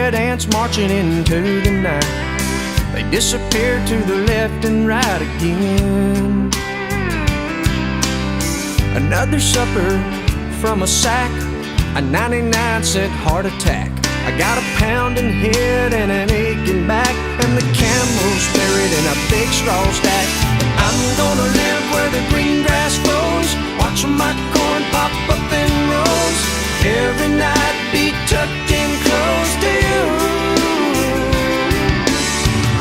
red ants marching into the night. They disappear to the left and right again. Another supper from a sack, a 99-cent heart attack. I got a pounding head and an aching back, and the camel's buried in a big straw stack. I'm gonna live where the green grass grows, watching my corn pop up in rows. Every night be tucked in close to you.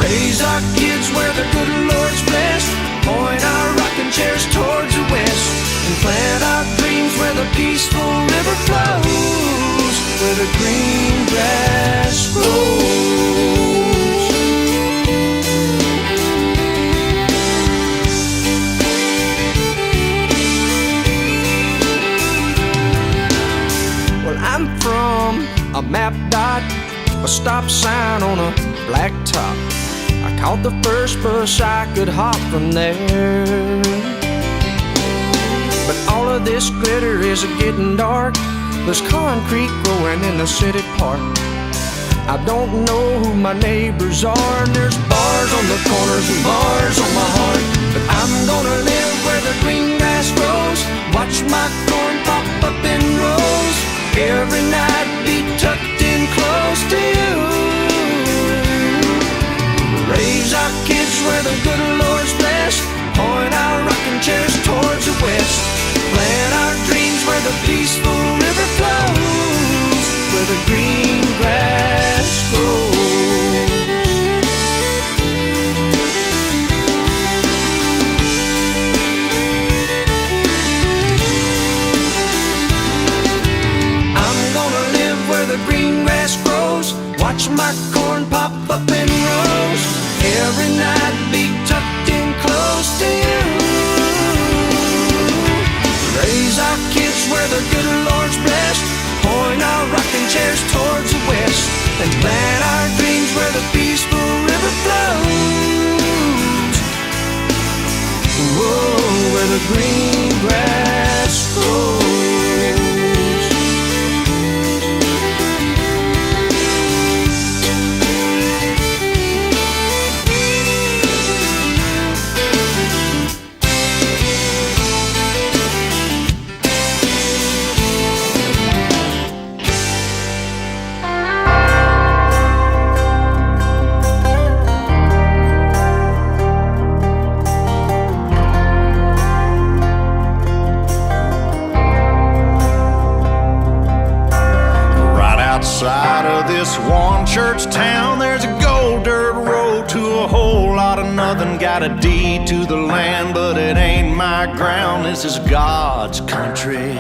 Raise our kids where the good Lord's blessed, point our rocking chairs towards the west, and plant our dreams where the peaceful river flows, where the green grass grows. Well, I'm from a map dot, a stop sign on a black top. I caught the first bus I could hop from there. But all of this glitter is getting dark. There's concrete growing in the city park. I don't know who my neighbors are, and there's bars on the corners and bars on my heart. But I'm gonna live where the green grass grows, watch my corn pop up in rows. Every night be tucked in close to you. Raise our kids where the good Lord's blessed, point our rocking chairs towards the west, plant our dreams where the peaceful river flows, where the green grass grows. I'm gonna live where the green grass grows, watch my corn pop up in rows. Every night be tucked in close to you. Raise our kids where the good Lord's blessed, point our rocking chairs towards the west, and plant our dreams where the peaceful river flows. Whoa, where the green grass grows. Outside of this one church town, there's a gold dirt road to a whole lot of nothing. Got a deed to the land, but it ain't my ground. This is God's country.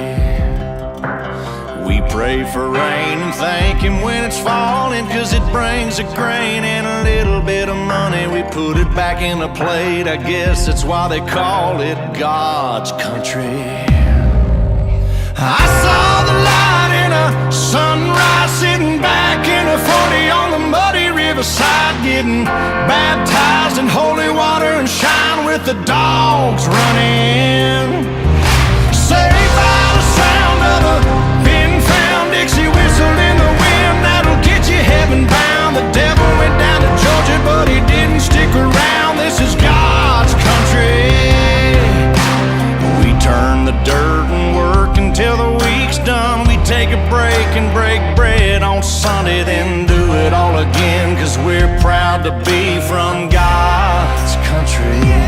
We pray for rain and thank Him when it's falling, 'cause it brings a grain and a little bit of money. We put it back in a plate, I guess that's why they call it God's country. I saw the light in a sunrise, sitting back in a 40 on the muddy riverside, getting baptized in holy water and shine with the dogs running. Saved by the sound of a pin-found Dixie whistle in the wind, that'll get you heaven bound. The devil went down to Georgia, but he didn't stick around. This is God's country. We turn the dirt and work until the week's done. We take a break and break bread on Sunday, then do it all again, 'cause we're proud to be from God's country.